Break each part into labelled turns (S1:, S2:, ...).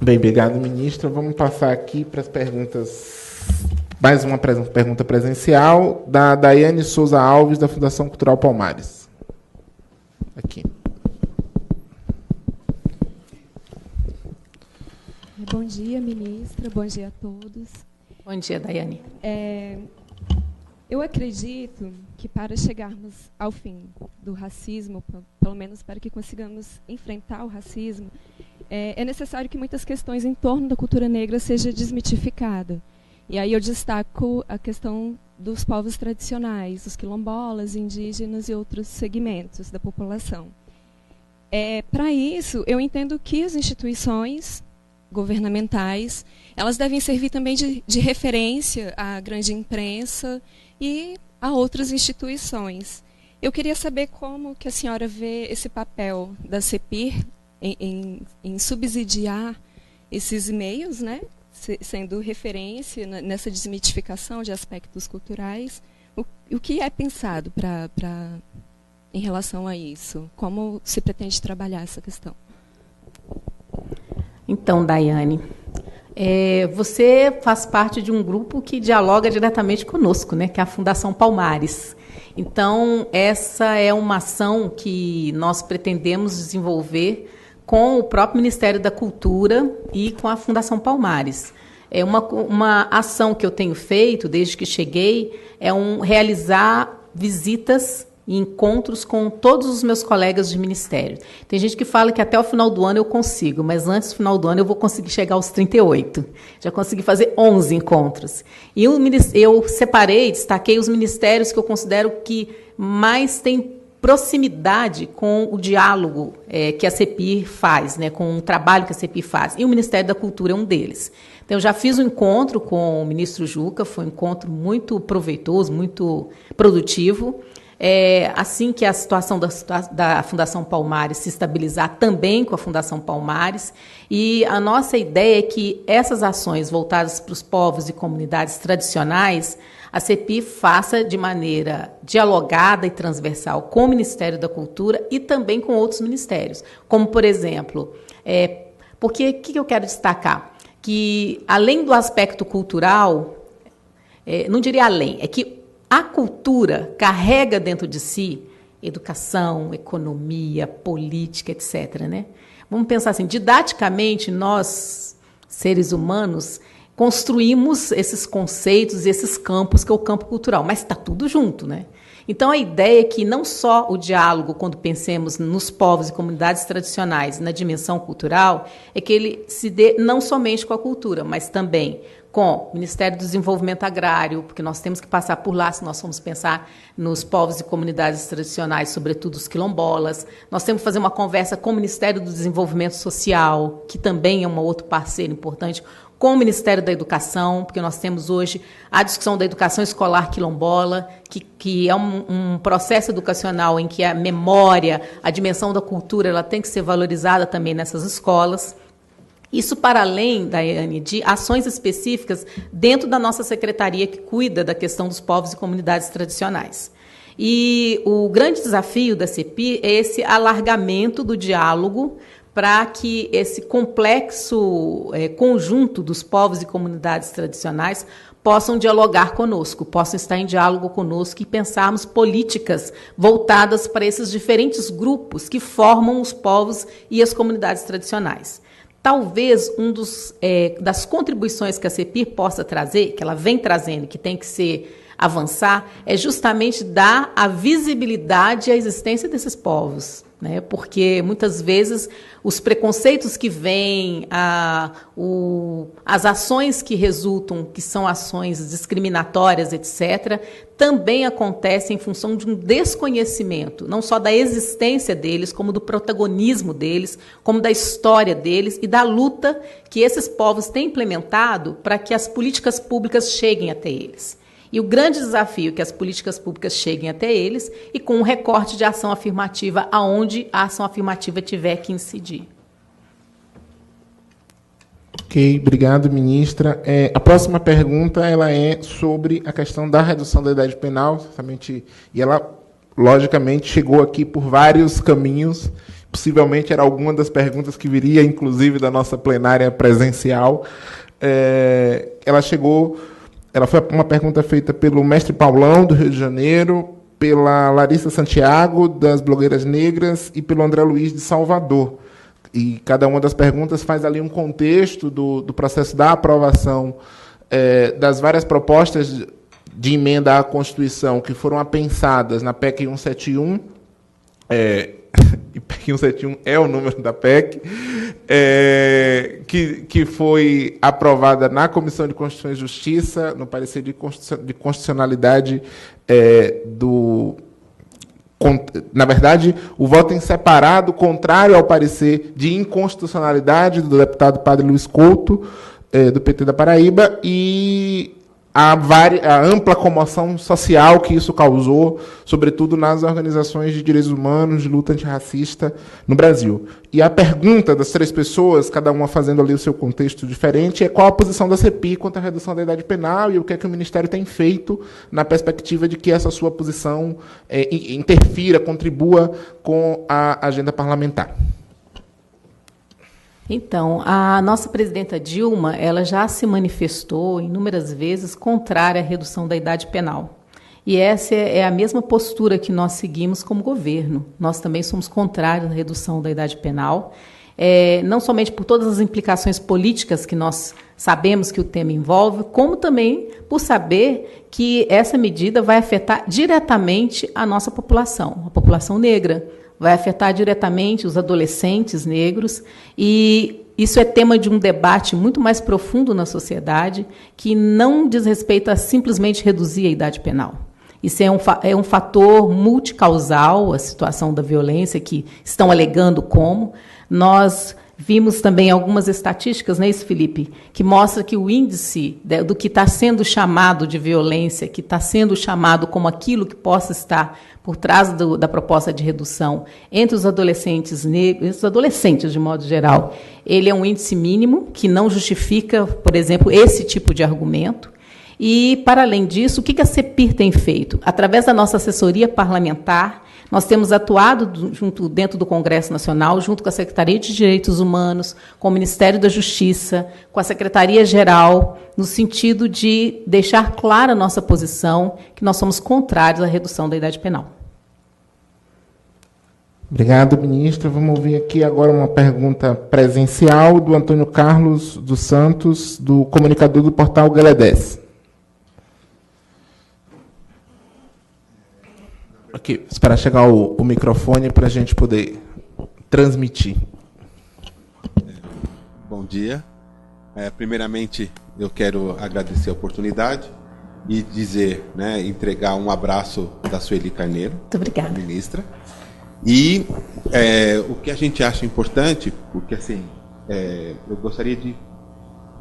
S1: Bem, obrigado, ministra. Vamos passar aqui para as perguntas. Mais uma pergunta presencial da Daiane Souza Alves, da Fundação Cultural Palmares. Aqui.
S2: Bom dia, ministra. Bom dia a todos.
S3: Bom dia, Daiane.
S2: Eu acredito que para chegarmos ao fim do racismo, pelo menos para que consigamos enfrentar o racismo, é necessário que muitas questões em torno da cultura negra sejam desmitificadas. E aí eu destaco a questão dos povos tradicionais, os quilombolas, indígenas e outros segmentos da população. Para isso, eu entendo que as instituições governamentais, elas devem servir também de referência à grande imprensa e a outras instituições. Eu queria saber como que a senhora vê esse papel da CEPIR em subsidiar esses meios, né, sendo referência nessa desmitificação de aspectos culturais. O que é pensado em relação a isso? Como se pretende trabalhar essa questão?
S3: Então, Daiane, você faz parte de um grupo que dialoga diretamente conosco, né, que é a Fundação Palmares. Então, essa é uma ação que nós pretendemos desenvolver com o próprio Ministério da Cultura e com a Fundação Palmares. É uma ação que eu tenho feito desde que cheguei, realizar visitas e encontros com todos os meus colegas de ministério. Tem gente que fala que até o final do ano eu consigo, mas antes do final do ano eu vou conseguir chegar aos 38. Já consegui fazer 11 encontros. E eu destaquei os ministérios que eu considero que mais têm proximidade com o diálogo que a CEPIR faz, né, com o trabalho que a CEPIR faz. E o Ministério da Cultura é um deles. Então, eu já fiz um encontro com o ministro Juca, foi um encontro muito proveitoso, muito produtivo. Assim que a situação da Fundação Palmares se estabilizar, também com a Fundação Palmares. E a nossa ideia é que essas ações voltadas para os povos e comunidades tradicionais, a CEPIR faça de maneira dialogada e transversal com o Ministério da Cultura e também com outros ministérios. Como, por exemplo, porque o que eu quero destacar? Que, além do aspecto cultural, não diria além, é que a cultura carrega dentro de si educação, economia, política, etc., né? Vamos pensar assim, didaticamente, nós, seres humanos, construímos esses conceitos e esses campos, que é o campo cultural, mas está tudo junto, né? Então, a ideia é que não só o diálogo, quando pensemos nos povos e comunidades tradicionais, na dimensão cultural, é que ele se dê não somente com a cultura, mas também com o Ministério do Desenvolvimento Agrário, porque nós temos que passar por lá, se nós formos pensar nos povos e comunidades tradicionais, sobretudo os quilombolas. Nós temos que fazer uma conversa com o Ministério do Desenvolvimento Social, que também é um outro parceiro importante, com o Ministério da Educação, porque nós temos hoje a discussão da educação escolar quilombola, que é um processo educacional em que a memória, a dimensão da cultura, ela tem que ser valorizada também nessas escolas. Isso para além, Daiane, de ações específicas dentro da nossa secretaria que cuida da questão dos povos e comunidades tradicionais. E o grande desafio da CEPIR é esse alargamento do diálogo para que esse complexo conjunto dos povos e comunidades tradicionais possam dialogar conosco, possam estar em diálogo conosco e pensarmos políticas voltadas para esses diferentes grupos que formam os povos e as comunidades tradicionais. Talvez das contribuições que a CEPIR possa trazer, que ela vem trazendo, que tem que avançar, é justamente dar a visibilidade à existência desses povos, né? Porque, muitas vezes, os preconceitos que vêm, as ações que resultam, que são ações discriminatórias, etc., também acontecem em função de um desconhecimento, não só da existência deles, como do protagonismo deles, como da história deles e da luta que esses povos têm implementado para que as políticas públicas cheguem até eles. E o grande desafio é que as políticas públicas cheguem até eles e com um recorte de ação afirmativa aonde a ação afirmativa tiver que incidir.
S1: Ok, obrigado, ministra. A próxima pergunta ela é sobre a questão da redução da idade penal, certamente, e ela, logicamente, chegou aqui por vários caminhos, possivelmente era alguma das perguntas que viria, inclusive, da nossa plenária presencial. Ela foi uma pergunta feita pelo mestre Paulão, do Rio de Janeiro, pela Larissa Santiago, das Blogueiras Negras, e pelo André Luiz, de Salvador. E cada uma das perguntas faz ali um contexto do processo da aprovação das várias propostas de emenda à Constituição que foram apensadas na PEC 171, e PEC 171 é o número da PEC, que foi aprovada na Comissão de Constituição e Justiça, no parecer de constitucionalidade na verdade, o voto em separado, contrário ao parecer de inconstitucionalidade do deputado Padre Luiz Couto, do PT da Paraíba, e a ampla comoção social que isso causou, sobretudo nas organizações de direitos humanos, de luta antirracista no Brasil. E a pergunta das três pessoas, cada uma fazendo ali o seu contexto diferente, é qual a posição da CPI quanto à redução da idade penal e o que é que o Ministério tem feito na perspectiva de que essa sua posição interfira, contribua com a agenda parlamentar.
S3: Então, a nossa presidenta Dilma, ela já se manifestou inúmeras vezes contrária à redução da idade penal. E essa é a mesma postura que nós seguimos como governo. Nós também somos contrários à redução da idade penal, não somente por todas as implicações políticas que nós sabemos que o tema envolve, como também por saber que essa medida vai afetar diretamente a nossa população, a população negra. Vai afetar diretamente os adolescentes negros, e isso é tema de um debate muito mais profundo na sociedade, que não diz respeito a simplesmente reduzir a idade penal. Isso é um fator multicausal, a situação da violência, que estão alegando como. Nós vimos também algumas estatísticas, não é isso, Felipe, que mostra que o índice do que está sendo chamado de violência, que está sendo chamado como aquilo que possa estar por trás da proposta de redução entre os adolescentes negros, entre os adolescentes de modo geral, ele é um índice mínimo que não justifica, por exemplo, esse tipo de argumento. E, para além disso, o que a CEPIR tem feito? Através da nossa assessoria parlamentar, nós temos atuado dentro do Congresso Nacional, junto com a Secretaria de Direitos Humanos, com o Ministério da Justiça, com a Secretaria-Geral, no sentido de deixar clara a nossa posição, que nós somos contrários à redução da idade penal.
S1: Obrigado, ministra. Vamos ouvir aqui agora uma pergunta presencial do Antônio Carlos dos Santos, do comunicador do portal Galedés. Aqui, esperar chegar o microfone para a gente poder transmitir.
S4: Bom dia. Primeiramente, eu quero agradecer a oportunidade e dizer, entregar um abraço da Sueli Carneiro,
S3: muito obrigada,
S4: ministra. E o que a gente acha importante, porque assim, eu gostaria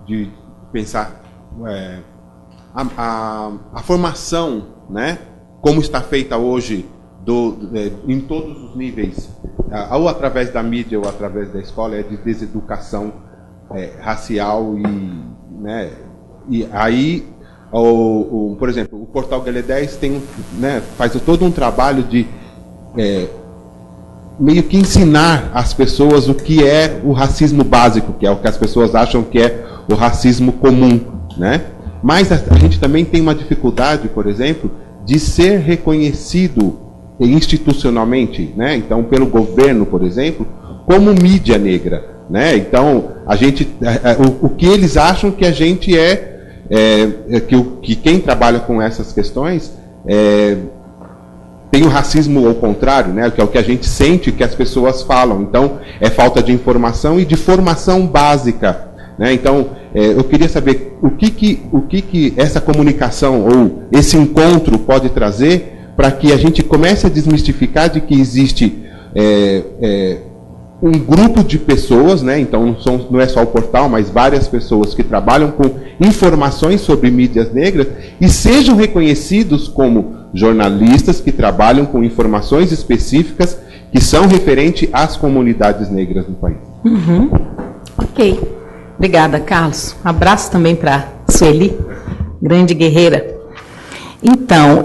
S4: de pensar a formação, como está feita hoje em todos os níveis, ou através da mídia ou através da escola, de deseducação racial e aí, por exemplo, o Portal Galedés faz todo um trabalho de meio que ensinar às pessoas o que é o racismo básico, que é o que as pessoas acham que é o racismo comum, Mas a gente também tem uma dificuldade, por exemplo, de ser reconhecido institucionalmente, então pelo governo, por exemplo, como mídia negra, Então o que eles acham que a gente que quem trabalha com essas questões tem o racismo ao contrário, que é o que a gente sente que as pessoas falam. Então é falta de informação e de formação básica. Então, eu queria saber o que essa comunicação ou esse encontro pode trazer para que a gente comece a desmistificar de que existe um grupo de pessoas, então não é só o portal, mas várias pessoas que trabalham com informações sobre mídias negras e sejam reconhecidos como jornalistas que trabalham com informações específicas que são referentes às comunidades negras no país.
S3: Uhum. Ok. Obrigada, Carlos. Um abraço também para a Sueli, grande guerreira. Então,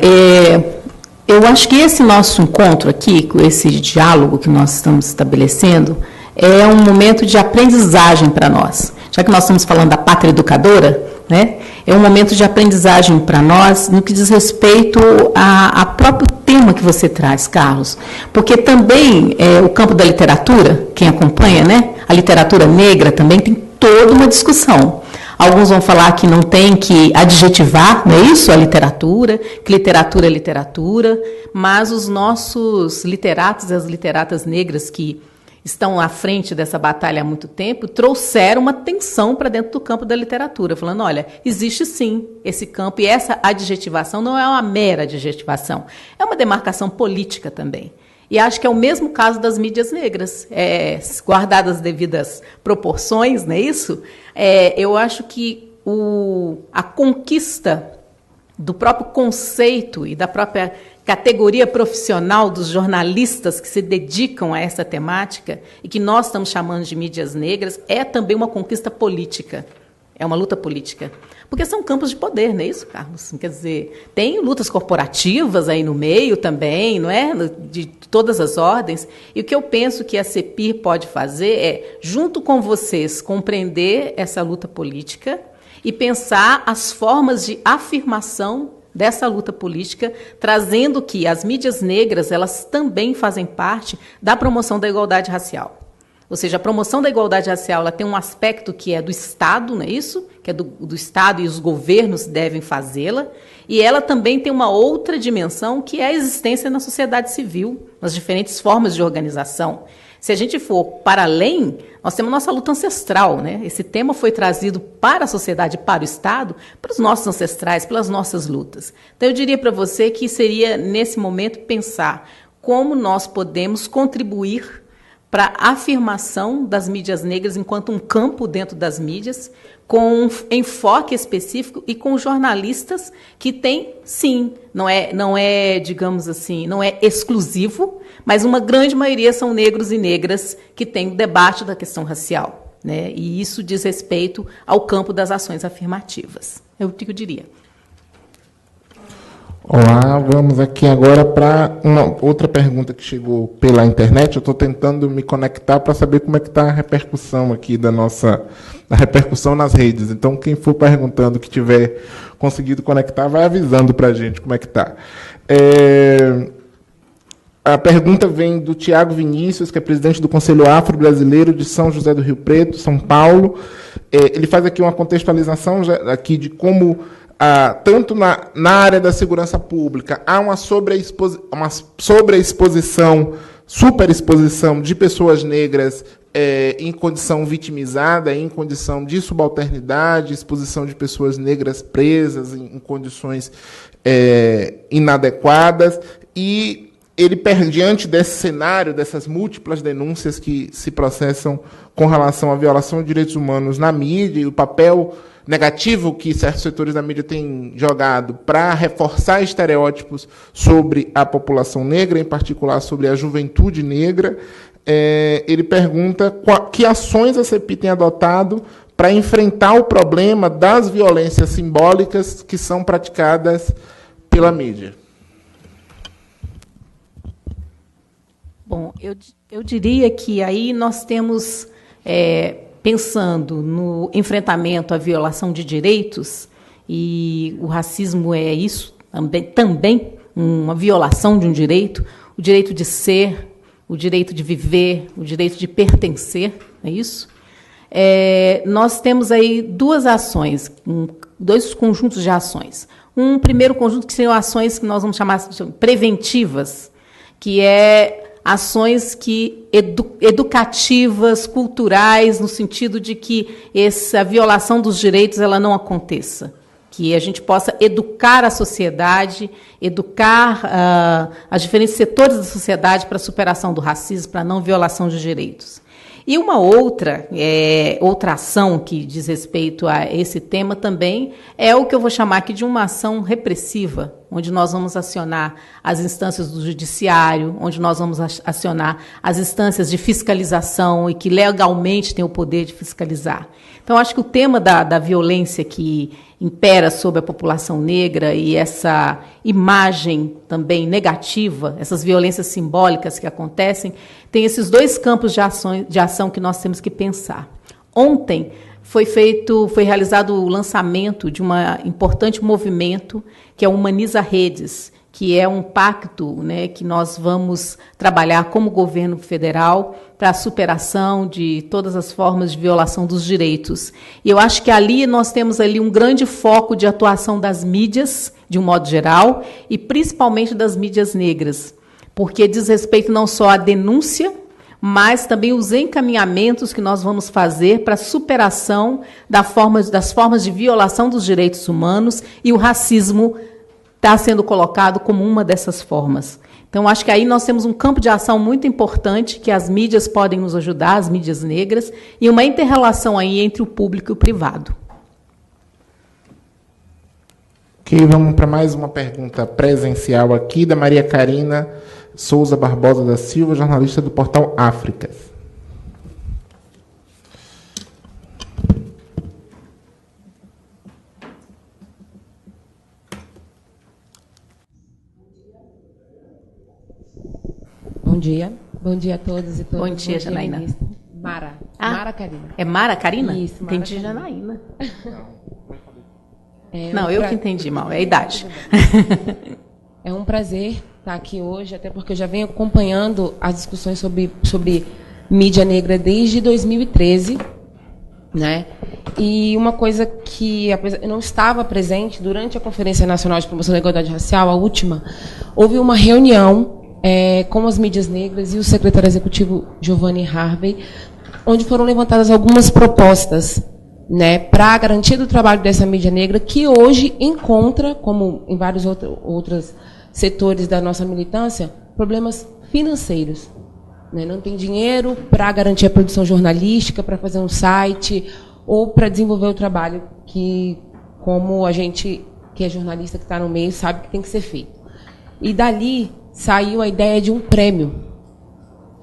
S3: Eu acho que esse nosso encontro aqui, com esse diálogo que nós estamos estabelecendo, é um momento de aprendizagem para nós. Já que nós estamos falando da pátria educadora, né, é um momento de aprendizagem para nós no que diz respeito a próprio tema que você traz, Carlos. Porque também o campo da literatura, quem acompanha, né, a literatura negra também tem toda uma discussão. Alguns vão falar que não tem que adjetivar, não é isso? A literatura, que literatura é literatura, mas os nossos literatos e as literatas negras que estão à frente dessa batalha há muito tempo, trouxeram uma tensão para dentro do campo da literatura, falando, olha, existe sim esse campo, e essa adjetivação não é uma mera adjetivação, é uma demarcação política também. E acho que é o mesmo caso das mídias negras, guardadas as devidas proporções, não é isso? Eu acho que a conquista do próprio conceito e da própria categoria profissional dos jornalistas que se dedicam a essa temática e que nós estamos chamando de mídias negras é também uma conquista política, é uma luta política. Porque são campos de poder, não é isso, Carlos? Quer dizer, tem lutas corporativas aí no meio também, não é? De todas as ordens. E o que eu penso que a CEPIR pode fazer é, junto com vocês, compreender essa luta política e pensar as formas de afirmação dessa luta política, trazendo que as mídias negras elas também fazem parte da promoção da igualdade racial. Ou seja, a promoção da igualdade racial ela tem um aspecto que é do Estado, não é isso? Que é do Estado e os governos devem fazê-la. E ela também tem uma outra dimensão que é a existência na sociedade civil, nas diferentes formas de organização. Se a gente for para além, nós temos nossa luta ancestral, né? Esse tema foi trazido para a sociedade, para o Estado, para os nossos ancestrais, pelas nossas lutas. Então, eu diria para você que seria, nesse momento, pensar como nós podemos contribuir para a afirmação das mídias negras enquanto um campo dentro das mídias, com um enfoque específico e com jornalistas que têm, sim, não é, digamos assim, não é exclusivo, mas uma grande maioria são negros e negras que têm o debate da questão racial, né? E isso diz respeito ao campo das ações afirmativas. É o que eu diria.
S1: Olá, vamos aqui agora para uma outra pergunta que chegou pela internet. Eu estou tentando me conectar para saber como é que está a repercussão aqui a repercussão nas redes. Então, quem for perguntando, que tiver conseguido conectar, vai avisando para a gente como é que está. A pergunta vem do Tiago Vinícius, que é presidente do Conselho Afro-Brasileiro de São José do Rio Preto, São Paulo. Ele faz aqui uma contextualização aqui de como tanto na área da segurança pública, há uma superexposição de pessoas negras em condição vitimizada, em condição de subalternidade, exposição de pessoas negras presas em condições inadequadas. E ele, diante desse cenário, dessas múltiplas denúncias que se processam com relação à violação de direitos humanos na mídia e o papel negativo que certos setores da mídia têm jogado para reforçar estereótipos sobre a população negra, em particular sobre a juventude negra, ele pergunta que ações a CEPIR tem adotado para enfrentar o problema das violências simbólicas que são praticadas pela mídia.
S3: Bom, eu diria que aí nós temos... pensando no enfrentamento à violação de direitos, e o racismo é isso, também uma violação de um direito, o direito de ser, o direito de viver, o direito de pertencer, é isso? Nós temos aí duas ações, dois conjuntos de ações. Um primeiro conjunto que seriam ações que nós vamos chamar de preventivas, que é ações educativas, culturais, no sentido de que essa violação dos direitos ela não aconteça, que a gente possa educar a sociedade, educar os diferentes setores da sociedade para a superação do racismo, para a não violação de direitos. E uma outra ação que diz respeito a esse tema também é o que eu vou chamar aqui de uma ação repressiva, onde nós vamos acionar as instâncias do judiciário, onde nós vamos acionar as instâncias de fiscalização e que legalmente têm o poder de fiscalizar. Então, acho que o tema da violência que impera sobre a população negra e essa imagem também negativa, essas violências simbólicas que acontecem, tem esses dois campos de ação que nós temos que pensar. Ontem foi realizado o lançamento de um importante movimento, que é o Humaniza Redes, que é um pacto, né, que nós vamos trabalhar como governo federal para a superação de todas as formas de violação dos direitos. E eu acho que ali nós temos ali um grande foco de atuação das mídias, de um modo geral, e principalmente das mídias negras, porque diz respeito não só à denúncia, mas também os encaminhamentos que nós vamos fazer para a superação das formas de violação dos direitos humanos, e o racismo está sendo colocado como uma dessas formas. Então, acho que aí nós temos um campo de ação muito importante, que as mídias podem nos ajudar, as mídias negras, e uma inter-relação aí entre o público e o privado.
S1: Ok, vamos para mais uma pergunta presencial aqui, da Maria Karina Souza Barbosa da Silva, jornalista do portal Áfricas.
S5: Bom dia. Bom dia a todos e todas.
S3: Bom dia, Janaína.
S5: Mara.
S3: Ah,
S5: Mara Karina.
S3: É Mara Karina?
S5: Isso, Mara
S3: Entendi,
S5: Karina.
S3: Janaína.
S5: Não,
S3: eu que entendi mal, é a idade.
S5: É um prazer estar aqui hoje, até porque eu já venho acompanhando as discussões sobre mídia negra desde 2013, né? E uma coisa que eu não estava presente durante a Conferência Nacional de Promoção da Igualdade Racial, a última, houve uma reunião com as mídias negras e o secretário executivo Giovanni Harvey, onde foram levantadas algumas propostas, né, para a garantia do trabalho dessa mídia negra, que hoje encontra, como em vários outros setores da nossa militância, problemas financeiros. Né? Não tem dinheiro para garantir a produção jornalística, para fazer um site, ou para desenvolver o trabalho que, como a gente que é jornalista, que está no meio, sabe que tem que ser feito. E dali saiu a ideia de um prêmio,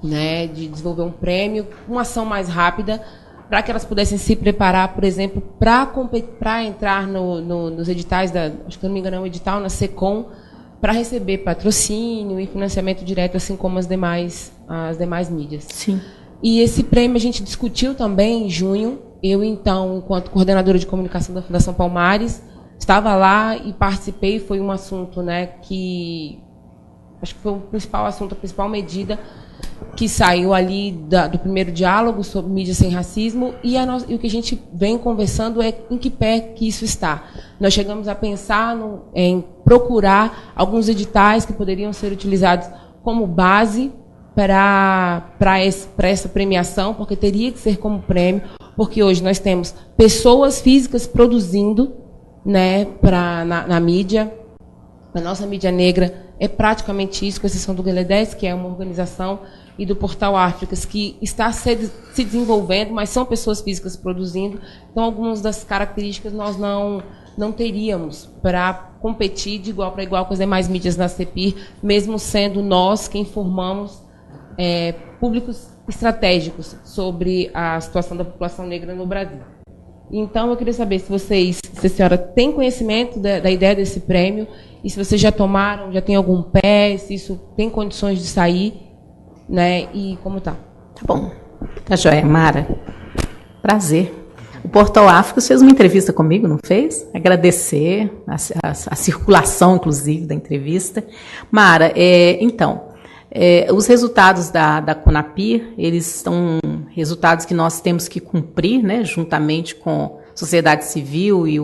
S5: né, de desenvolver um prêmio, uma ação mais rápida, para que elas pudessem se preparar, por exemplo, para entrar nos editais, acho que não me engano é um edital na SECOM, para receber patrocínio e financiamento direto, assim como as demais mídias.
S3: Sim.
S5: E esse prêmio a gente discutiu também em junho. Eu, então, enquanto coordenadora de comunicação da Fundação Palmares, estava lá e participei. Foi um assunto, né, que acho que foi o principal assunto, a principal medida que saiu ali do primeiro diálogo sobre mídia sem racismo, e o que a gente vem conversando é em que pé que isso está. Nós chegamos a pensar em procurar alguns editais que poderiam ser utilizados como base para essa premiação, porque teria que ser como prêmio, porque hoje nós temos pessoas físicas produzindo, né, na mídia. A nossa mídia negra é praticamente isso, com exceção do Gueledés, que é uma organização, e do Portal Áfricas, que está se desenvolvendo, mas são pessoas físicas produzindo. Então, algumas das características nós não teríamos para competir de igual para igual com as demais mídias na CEPIR, mesmo sendo nós quem formamos públicos estratégicos sobre a situação da população negra no Brasil. Então, eu queria saber se a senhora tem conhecimento da ideia desse prêmio, e se vocês já tomaram, já tem algum pé, se isso tem condições de sair, né, e como está.
S3: Tá bom. Tá joia, Mara. Prazer. O Portal Áfricas fez uma entrevista comigo, não fez? Agradecer a circulação, inclusive, da entrevista. Mara, então, os resultados da CONAPIR, eles são resultados que nós temos que cumprir, né, juntamente com a sociedade civil e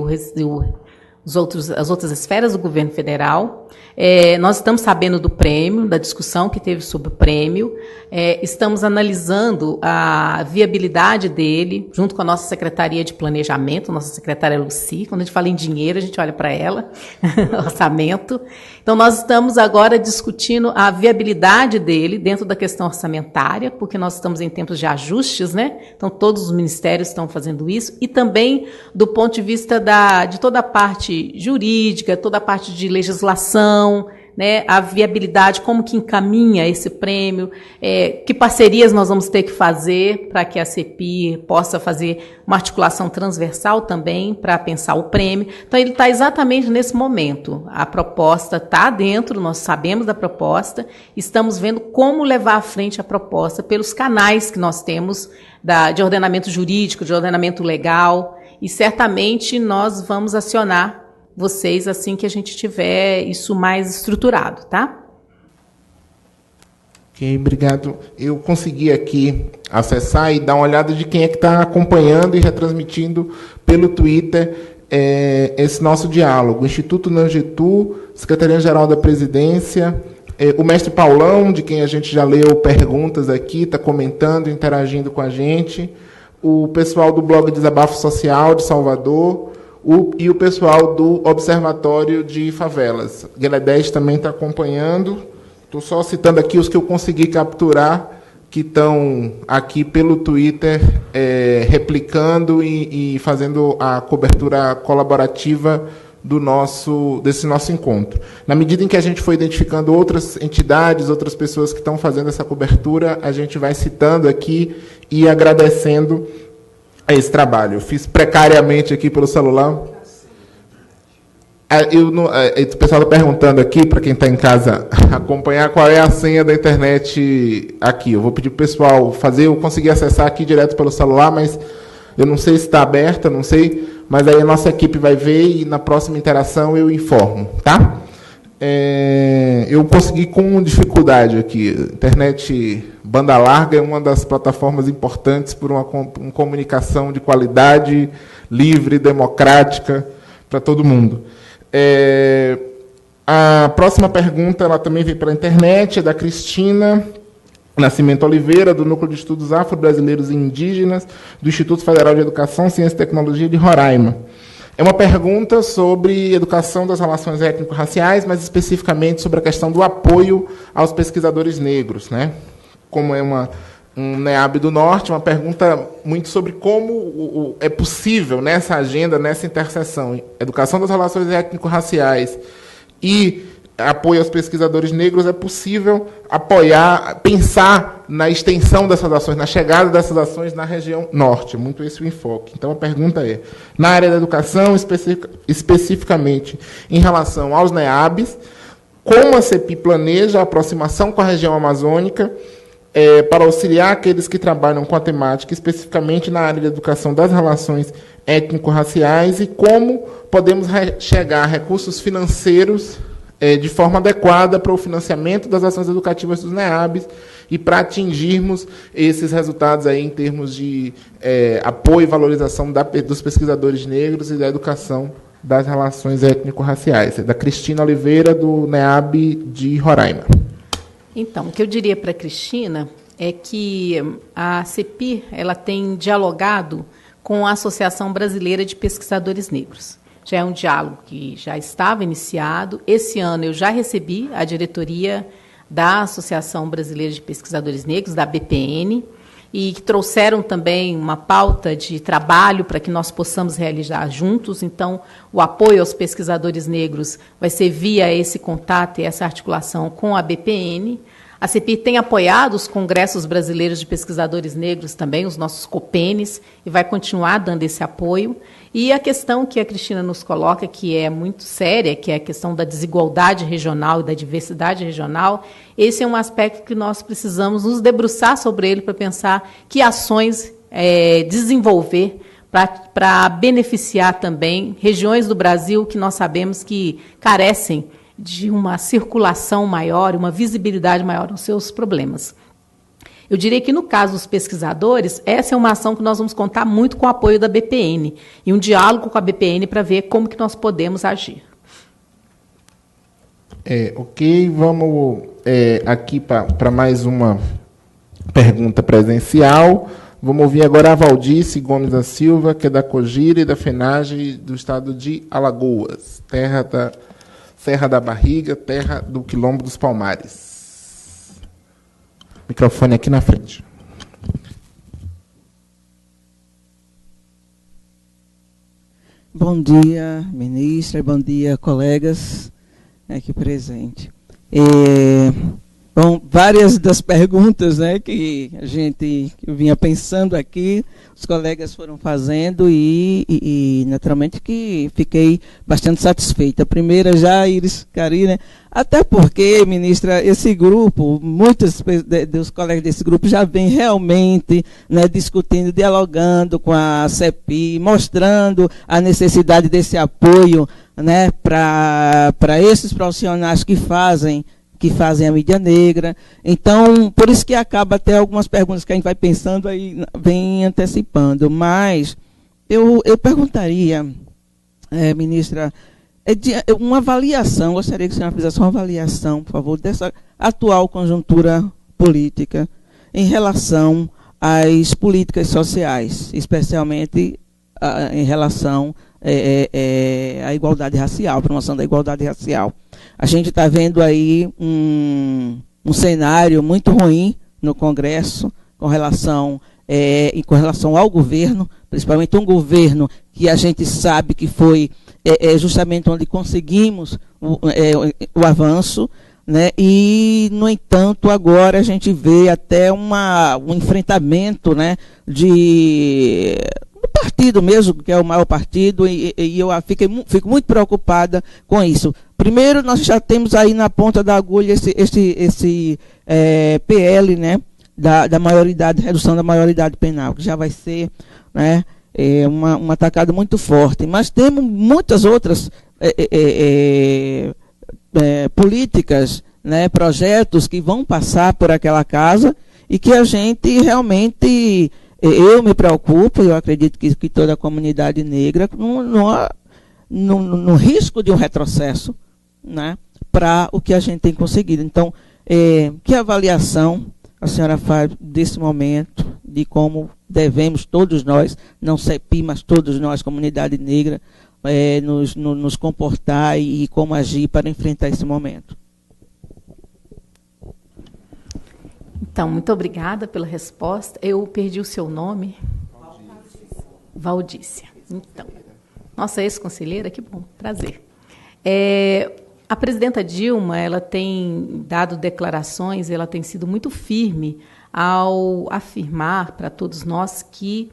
S3: as outras esferas do governo federal. Nós estamos sabendo do prêmio, da discussão que teve sobre o prêmio, estamos analisando a viabilidade dele, junto com a nossa Secretaria de Planejamento, nossa secretária Lucy. Quando a gente fala em dinheiro, a gente olha para ela, orçamento. Então, nós estamos agora discutindo a viabilidade dele dentro da questão orçamentária, porque nós estamos em tempos de ajustes, né? Então, todos os ministérios estão fazendo isso, e também do ponto de vista de toda a parte parte jurídica, toda a parte de legislação, né, a viabilidade, como que encaminha esse prêmio, que parcerias nós vamos ter que fazer para que a CEPI possa fazer uma articulação transversal também para pensar o prêmio. Então, ele está exatamente nesse momento. A proposta está dentro, nós sabemos da proposta, estamos vendo como levar à frente a proposta pelos canais que nós temos de ordenamento jurídico, de ordenamento legal, e certamente nós vamos acionar vocês assim que a gente tiver isso mais estruturado, tá?
S1: Ok, obrigado. Eu consegui aqui acessar e dar uma olhada de quem é que está acompanhando e retransmitindo pelo Twitter esse nosso diálogo. Instituto Nangetu, Secretaria-Geral da Presidência, o mestre Paulão, de quem a gente já leu perguntas aqui, está comentando, interagindo com a gente, o pessoal do blog Desabafo Social de Salvador, e o pessoal do Observatório de Favelas. Gueledés também está acompanhando. Estou só citando aqui os que eu consegui capturar, que estão aqui pelo Twitter, replicando e fazendo a cobertura colaborativa desse nosso encontro. Na medida em que a gente foi identificando outras entidades, outras pessoas que estão fazendo essa cobertura, a gente vai citando aqui e agradecendo esse trabalho. Eu fiz precariamente aqui pelo celular. O pessoal está perguntando aqui, para quem está em casa, acompanhar qual é a senha da internet aqui. Eu vou pedir para o pessoal fazer, eu consegui acessar aqui direto pelo celular, mas eu não sei se está aberta, não sei, mas aí a nossa equipe vai ver e na próxima interação eu informo, tá? Eu consegui com dificuldade aqui. Internet banda larga é uma das plataformas importantes por uma comunicação de qualidade, livre, democrática, para todo mundo. A próxima pergunta, ela também veio pela internet, é da Cristina Nascimento Oliveira, do Núcleo de Estudos Afro-Brasileiros e Indígenas, do Instituto Federal de Educação, Ciência e Tecnologia de Roraima. É uma pergunta sobre educação das relações étnico-raciais, mas especificamente sobre a questão do apoio aos pesquisadores negros, né? Como é um NEAB do Norte, uma pergunta muito sobre como é possível, nessa agenda, nessa interseção, educação das relações étnico-raciais e apoio aos pesquisadores negros, é possível apoiar, pensar na extensão dessas ações, na chegada dessas ações na região norte. Muito esse o enfoque. Então, a pergunta é, na área da educação, especificamente em relação aos NEABs, como a CEPI planeja a aproximação com a região amazônica para auxiliar aqueles que trabalham com a temática, especificamente na área da educação das relações étnico-raciais, e como podemos chegar a recursos financeiros de forma adequada para o financiamento das ações educativas dos NEABs e para atingirmos esses resultados aí em termos de apoio e valorização dos pesquisadores negros e da educação das relações étnico-raciais. É da Cristina Oliveira, do NEAB de Roraima.
S3: Então, o que eu diria para a Cristina é que a CEPI ela tem dialogado com a Associação Brasileira de Pesquisadores Negros. Já é um diálogo que já estava iniciado. Esse ano eu já recebi a diretoria da Associação Brasileira de Pesquisadores Negros, da BPN, e que trouxeram também uma pauta de trabalho para que nós possamos realizar juntos. Então, o apoio aos pesquisadores negros vai ser via esse contato e essa articulação com a BPN. A CEPI tem apoiado os congressos brasileiros de pesquisadores negros também, os nossos COPENES, e vai continuar dando esse apoio. E a questão que a Cristina nos coloca, que é muito séria, que é a questão da desigualdade regional e da diversidade regional, esse é um aspecto que nós precisamos nos debruçar sobre ele para pensar que ações desenvolver para beneficiar também regiões do Brasil que nós sabemos que carecem de uma circulação maior, uma visibilidade maior nos seus problemas. Eu diria que, no caso dos pesquisadores, essa é uma ação que nós vamos contar muito com o apoio da BPN, e um diálogo com a BPN para ver como que nós podemos agir.
S1: Ok, vamos aqui para mais uma pergunta presencial. Vamos ouvir agora a Valdice Gomes da Silva, que é da Cogira e da FENAGE do estado de Alagoas, terra da Serra da Barriga, terra do Quilombo dos Palmares. Microfone aqui na frente.
S6: Bom dia, ministra, bom dia, colegas aqui presentes. Bom, várias das perguntas, né, que eu vinha pensando aqui, os colegas foram fazendo e naturalmente que fiquei bastante satisfeita. A primeira já, Iris Cari, né, até porque, ministra, esse grupo, muitos dos colegas desse grupo já vêm realmente, né, discutindo, dialogando com a CEPI, mostrando a necessidade desse apoio, né, para esses profissionais que fazem a mídia negra. Então, por isso que acaba até algumas perguntas que a gente vai pensando aí, vem antecipando. Mas eu perguntaria, ministra, uma avaliação, gostaria que a senhora fizesse uma avaliação, por favor, dessa atual conjuntura política em relação às políticas sociais, especialmente em relação à igualdade racial, promoção da igualdade racial. A gente está vendo aí um cenário muito ruim no Congresso com relação ao governo, principalmente um governo que a gente sabe que foi justamente onde conseguimos o avanço, né? E, no entanto, agora a gente vê até um enfrentamento, né, do partido mesmo, que é o maior partido, e eu fico muito preocupada com isso. Primeiro, nós já temos aí na ponta da agulha esse PL, né, da maioridade, redução da maioridade penal, que já vai ser, né, uma atacada muito forte. Mas temos muitas outras políticas, né, projetos que vão passar por aquela casa e que a gente realmente, eu me preocupo, eu acredito que toda a comunidade negra, no risco de um retrocesso, né, para o que a gente tem conseguido. Então, que avaliação a senhora faz desse momento, de como devemos todos nós, não CEPI, mas todos nós, comunidade negra, nos comportar e como agir para enfrentar esse momento?
S3: Então, muito obrigada pela resposta. Eu perdi o seu nome. Valdícia. Então, nossa ex-conselheira, que bom, prazer. A presidenta Dilma, ela tem dado declarações, ela tem sido muito firme ao afirmar para todos nós que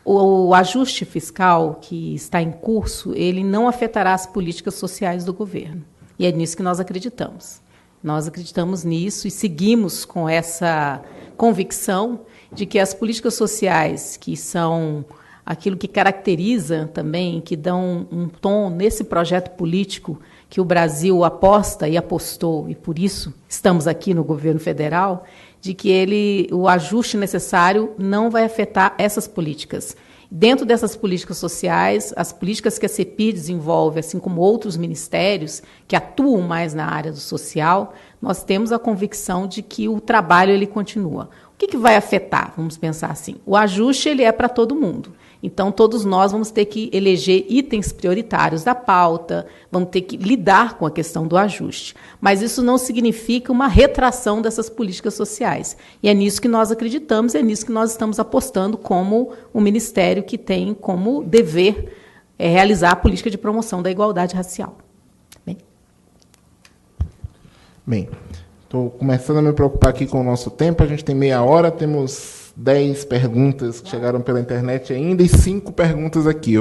S3: o ajuste fiscal que está em curso, ele não afetará as políticas sociais do governo. E é nisso que nós acreditamos. Nós acreditamos nisso e seguimos com essa convicção de que as políticas sociais, que são aquilo que caracteriza também, que dão um tom nesse projeto político que o Brasil aposta e apostou, e por isso estamos aqui no governo federal, de que o ajuste necessário não vai afetar essas políticas. Dentro dessas políticas sociais, as políticas que a CEPI desenvolve, assim como outros ministérios que atuam mais na área do social, nós temos a convicção de que o trabalho ele continua. O que vai afetar? Vamos pensar assim. O ajuste ele é para todo mundo. Então, todos nós vamos ter que eleger itens prioritários da pauta, vamos ter que lidar com a questão do ajuste. Mas isso não significa uma retração dessas políticas sociais. E é nisso que nós acreditamos, é nisso que nós estamos apostando como um ministério que tem como dever realizar a política de promoção da igualdade racial.
S1: Bem, estou começando a me preocupar aqui com o nosso tempo. A gente tem meia hora, temos 10 perguntas que chegaram pela internet ainda e 5 perguntas aqui.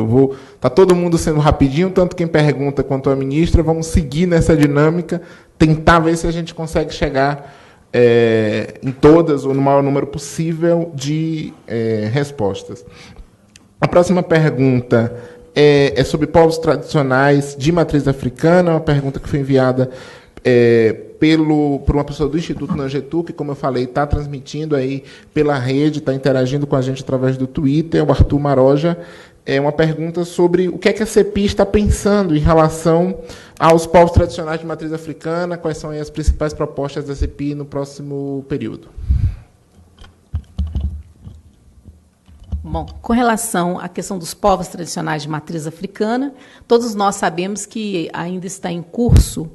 S1: Tá todo mundo sendo rapidinho, tanto quem pergunta quanto a ministra. Vamos seguir nessa dinâmica, tentar ver se a gente consegue chegar em todas ou no maior número possível de respostas. A próxima pergunta é sobre povos tradicionais de matriz africana, uma pergunta que foi enviada por uma pessoa do Instituto Nangetu, que, como eu falei, está transmitindo aí pela rede, está interagindo com a gente através do Twitter, o Arthur Maroja. É uma pergunta sobre o que é que a CEPI está pensando em relação aos povos tradicionais de matriz africana, quais são aí as principais propostas da CEPI no próximo período.
S3: Bom, com relação à questão dos povos tradicionais de matriz africana, todos nós sabemos que ainda está em curso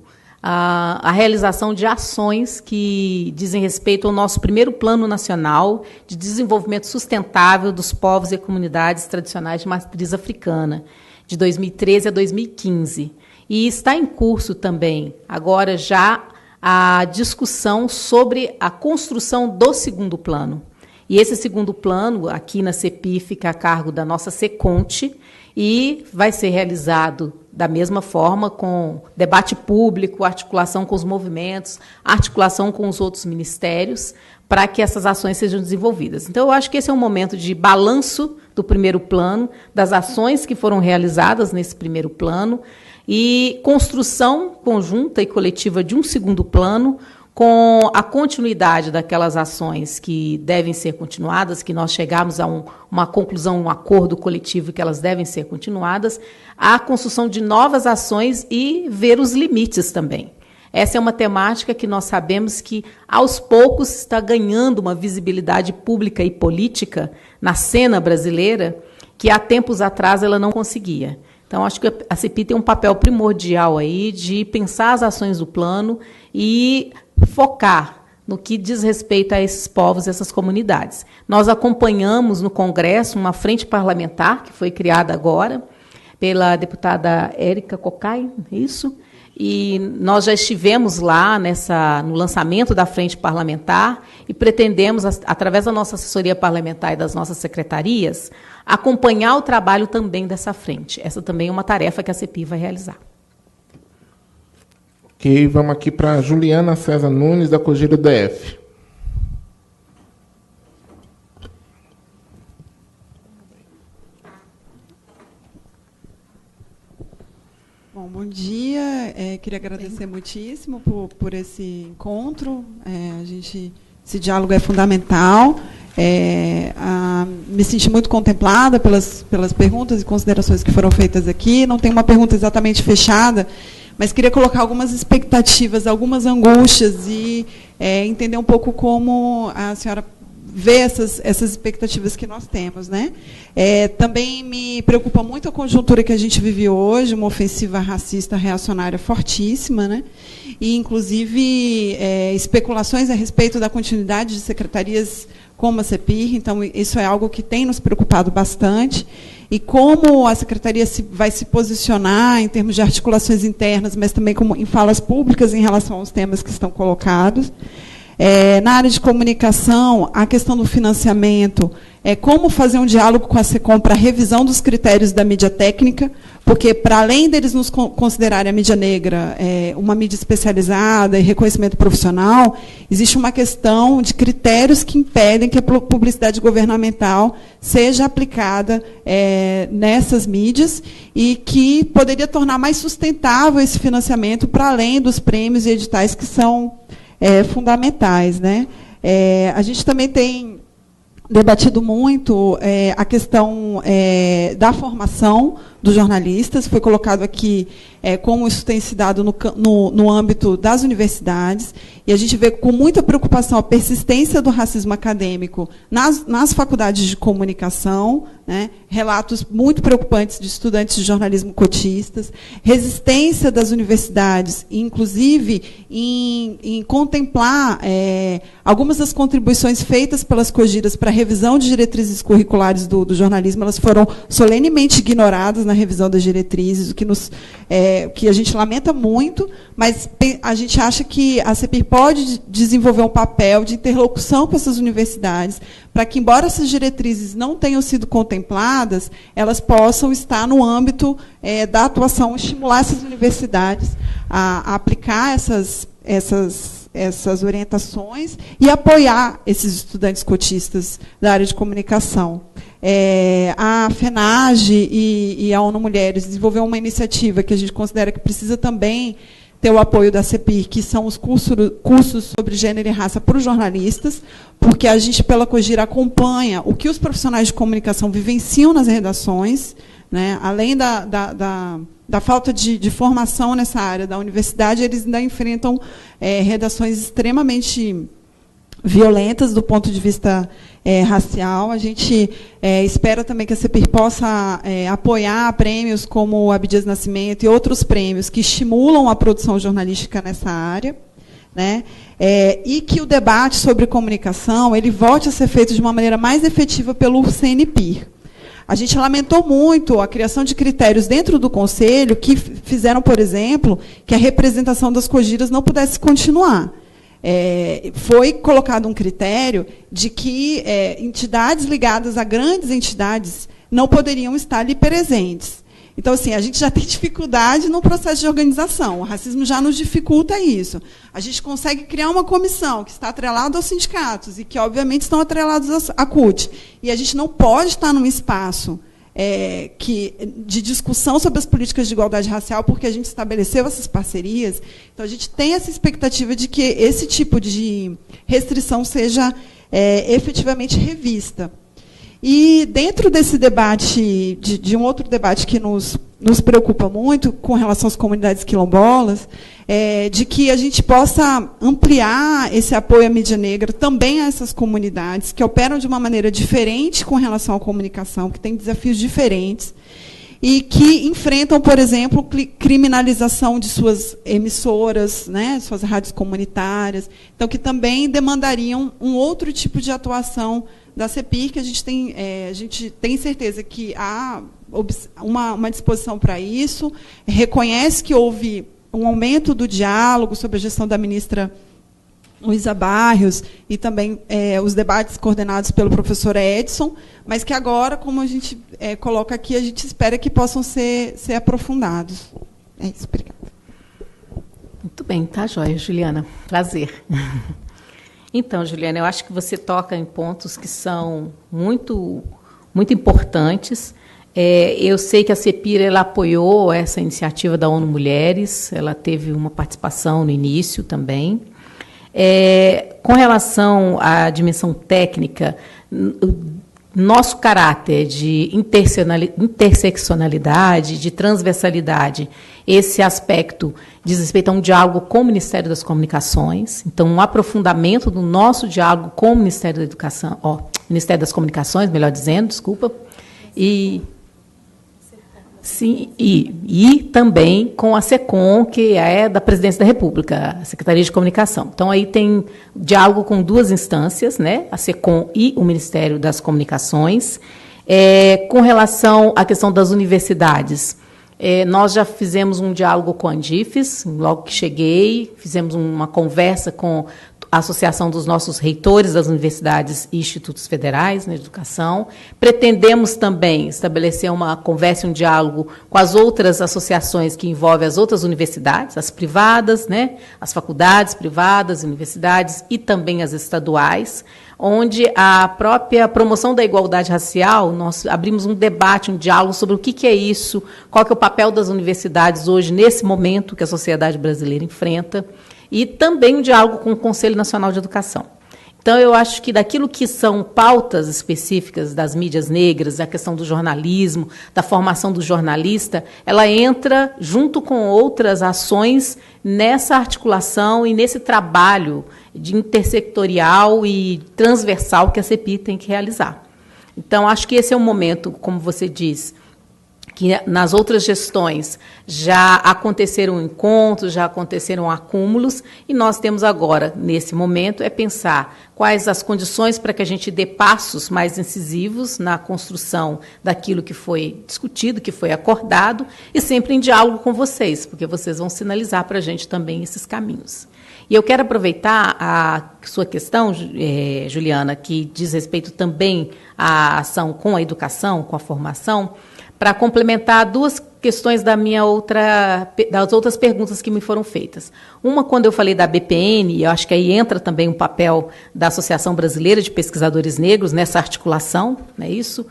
S3: a realização de ações que dizem respeito ao nosso primeiro Plano Nacional de Desenvolvimento Sustentável dos Povos e Comunidades Tradicionais de Matriz Africana. de 2013 a 2015. E está em curso também, agora já, a discussão sobre a construção do segundo plano. E esse segundo plano, aqui na CEPIR, fica a cargo da nossa SECONTE e vai ser realizado da mesma forma, com debate público, articulação com os movimentos, articulação com os outros ministérios, para que essas ações sejam desenvolvidas. Então, eu acho que esse é um momento de balanço do primeiro plano, das ações que foram realizadas nesse primeiro plano, e construção conjunta e coletiva de um segundo plano, com a continuidade daquelas ações que devem ser continuadas, que nós chegamos a uma conclusão, um acordo coletivo que elas devem ser continuadas, a construção de novas ações e ver os limites também. Essa é uma temática que nós sabemos que, aos poucos, está ganhando uma visibilidade pública e política na cena brasileira que, há tempos atrás, ela não conseguia. Então, acho que a CEPIR tem um papel primordial aí de pensar as ações do plano e focar no que diz respeito a esses povos, essas comunidades. Nós acompanhamos no Congresso uma frente parlamentar, que foi criada agora pela deputada Érica Cocai, isso? E nós já estivemos lá no lançamento da frente parlamentar e pretendemos, através da nossa assessoria parlamentar e das nossas secretarias, acompanhar o trabalho também dessa frente. Essa também é uma tarefa que a CEPIR vai realizar.
S1: Ok, vamos aqui para Juliana César Nunes, da Cogiro DF.
S7: Bom dia. Queria agradecer muitíssimo por esse encontro. Esse diálogo é fundamental. Me senti muito contemplada pelas perguntas e considerações que foram feitas aqui. Não tem uma pergunta exatamente fechada, mas queria colocar algumas expectativas, algumas angústias e entender um pouco como a senhora vê essas expectativas que nós temos, né? Também me preocupa muito a conjuntura que a gente vive hoje, uma ofensiva racista reacionária fortíssima, né? E, inclusive, especulações a respeito da continuidade de secretarias como a CEPIR. Então, isso é algo que tem nos preocupado bastante. E como a secretaria vai se posicionar em termos de articulações internas, mas também como em falas públicas em relação aos temas que estão colocados. Na área de comunicação, a questão do financiamento, como fazer um diálogo com a SECOM para a revisão dos critérios da mídia técnica, porque, para além deles nos considerarem a mídia negra uma mídia especializada e reconhecimento profissional, existe uma questão de critérios que impedem que a publicidade governamental seja aplicada nessas mídias e que poderia tornar mais sustentável esse financiamento para além dos prêmios e editais que são fundamentais, né? A gente também tem debatido muito a questão da formação dos jornalistas. Foi colocado aqui como isso tem se dado no âmbito das universidades, e a gente vê com muita preocupação a persistência do racismo acadêmico nas faculdades de comunicação, né? Relatos muito preocupantes de estudantes de jornalismo cotistas, resistência das universidades, inclusive em contemplar algumas das contribuições feitas pelas Cogiras para a revisão de diretrizes curriculares do jornalismo. Elas foram solenemente ignoradas na revisão das diretrizes, o que que a gente lamenta muito, mas a gente acha que a CEPIR pode desenvolver um papel de interlocução com essas universidades, para que, embora essas diretrizes não tenham sido contempladas, elas possam estar no âmbito da atuação, estimular essas universidades a aplicar essas orientações e apoiar esses estudantes cotistas da área de comunicação. A FENAGE e a ONU Mulheres desenvolveu uma iniciativa que a gente considera que precisa também ter o apoio da CEPIR, que são os cursos sobre gênero e raça para os jornalistas, porque a gente, pela Cogira, acompanha o que os profissionais de comunicação vivenciam nas redações, né? Além da falta de formação nessa área da universidade, eles ainda enfrentam redações extremamente violentas do ponto de vista racial. A gente espera também que a CEPIR possa apoiar prêmios como o Abdias Nascimento e outros prêmios que estimulam a produção jornalística nessa área, né? E que o debate sobre comunicação ele volte a ser feito de uma maneira mais efetiva pelo CNPIR. A gente lamentou muito a criação de critérios dentro do Conselho que fizeram, por exemplo, que a representação das COGIRAs não pudesse continuar. Foi colocado um critério de que entidades ligadas a grandes entidades não poderiam estar ali presentes. Então, assim, a gente já tem dificuldade no processo de organização. O racismo já nos dificulta isso. A gente consegue criar uma comissão que está atrelada aos sindicatos e que, obviamente, estão atrelados à CUT. E a gente não pode estar num espaço de discussão sobre as políticas de igualdade racial, porque a gente estabeleceu essas parcerias. Então, a gente tem essa expectativa de que esse tipo de restrição seja efetivamente revista. E, dentro desse debate, de um outro debate que nos preocupa muito com relação às comunidades quilombolas, de que a gente possa ampliar esse apoio à mídia negra também a essas comunidades, que operam de uma maneira diferente com relação à comunicação, que têm desafios diferentes, e que enfrentam, por exemplo, criminalização de suas emissoras, né, suas rádios comunitárias, então, que também demandariam um outro tipo de atuação da CEPIR, que a gente tem certeza que há uma disposição para isso, reconhece que houve um aumento do diálogo sobre a gestão da ministra Luísa Barrios e também os debates coordenados pelo professor Edson, mas que agora, como a gente coloca aqui, a gente espera que possam ser aprofundados. É isso, obrigada.
S3: Muito bem, tá, joia, Juliana. Prazer. Então, Juliana, eu acho que você toca em pontos que são muito, muito importantes. Eu sei que a CEPIR ela apoiou essa iniciativa da ONU Mulheres, ela teve uma participação no início também. Com relação à dimensão técnica, nosso caráter de interseccionalidade, de transversalidade, esse aspecto diz respeito a um diálogo com o Ministério das Comunicações, então um aprofundamento do nosso diálogo com o Ministério da Educação, Ministério das Comunicações, melhor dizendo, desculpa, e também com a SECOM, que é da Presidência da República, a Secretaria de Comunicação. Então, aí tem diálogo com duas instâncias, né, a SECOM e o Ministério das Comunicações. Com relação à questão das universidades, nós já fizemos um diálogo com a Andifes, logo que cheguei, fizemos uma conversa com a Associação dos nossos reitores das universidades e institutos federais na educação. Pretendemos também estabelecer uma conversa, um diálogo com as outras associações que envolvem as outras universidades, as privadas, né, as faculdades privadas, universidades e também as estaduais, onde a própria promoção da igualdade racial, nós abrimos um debate, um diálogo sobre o que é isso, qual que é o papel das universidades hoje, nesse momento que a sociedade brasileira enfrenta, e também um diálogo com o Conselho Nacional de Educação. Então, eu acho que daquilo que são pautas específicas das mídias negras, a questão do jornalismo, da formação do jornalista, ela entra junto com outras ações nessa articulação e nesse trabalho de intersectorial e transversal que a CEPIR tem que realizar. Então, acho que esse é um momento, como você diz, que nas outras gestões já aconteceram encontros, já aconteceram acúmulos, e nós temos agora, nesse momento, pensar quais as condições para que a gente dê passos mais incisivos na construção daquilo que foi discutido, que foi acordado, e sempre em diálogo com vocês, porque vocês vão sinalizar para a gente também esses caminhos. E eu quero aproveitar a sua questão, Juliana, que diz respeito também à ação com a educação, com a formação, para complementar duas questões das outras perguntas que me foram feitas. Uma, quando eu falei da BPN, eu acho que aí entra também o papel da Associação Brasileira de Pesquisadores Negros nessa articulação, não é isso?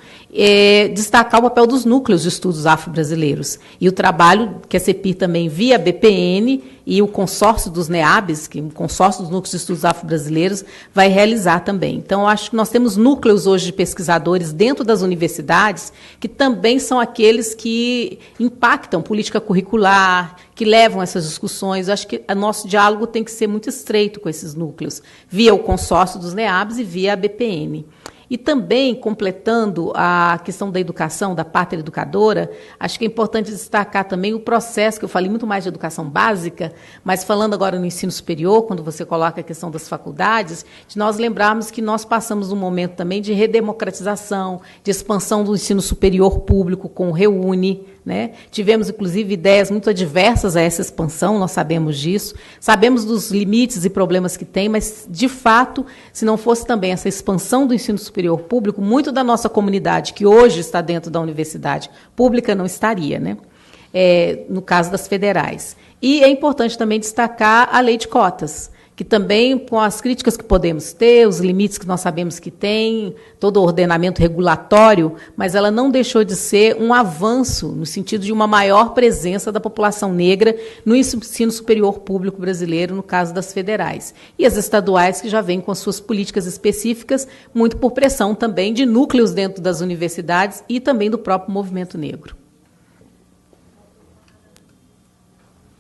S3: Destacar o papel dos núcleos de estudos afro-brasileiros e o trabalho que a CEPIR também, via a BPN e o consórcio dos NEABs, que o consórcio dos núcleos de estudos afro-brasileiros, vai realizar também. Então, eu acho que nós temos núcleos hoje de pesquisadores dentro das universidades que também são aqueles que impactam política curricular, que levam essas discussões. Eu acho que o nosso diálogo tem que ser muito estreito com esses núcleos, via o consórcio dos NEABs e via a BPN. E também, completando a questão da educação, da pátria educadora, acho que é importante destacar também o processo, que eu falei muito mais de educação básica, mas falando agora no ensino superior, quando você coloca a questão das faculdades, de nós lembrarmos que nós passamos um momento também de redemocratização, de expansão do ensino superior público com o REUNE, né? Tivemos, inclusive, ideias muito adversas a essa expansão, nós sabemos disso, sabemos dos limites e problemas que tem, mas, de fato, se não fosse também essa expansão do ensino superior público, muito da nossa comunidade, que hoje está dentro da universidade pública, não estaria, né? No caso das federais. E é importante também destacar a lei de cotas, que também, com as críticas que podemos ter, os limites que nós sabemos que tem, todo o ordenamento regulatório, mas ela não deixou de ser um avanço no sentido de uma maior presença da população negra no ensino superior público brasileiro, no caso das federais. E as estaduais, que já vêm com as suas políticas específicas, muito por pressão também de núcleos dentro das universidades e também do próprio movimento negro.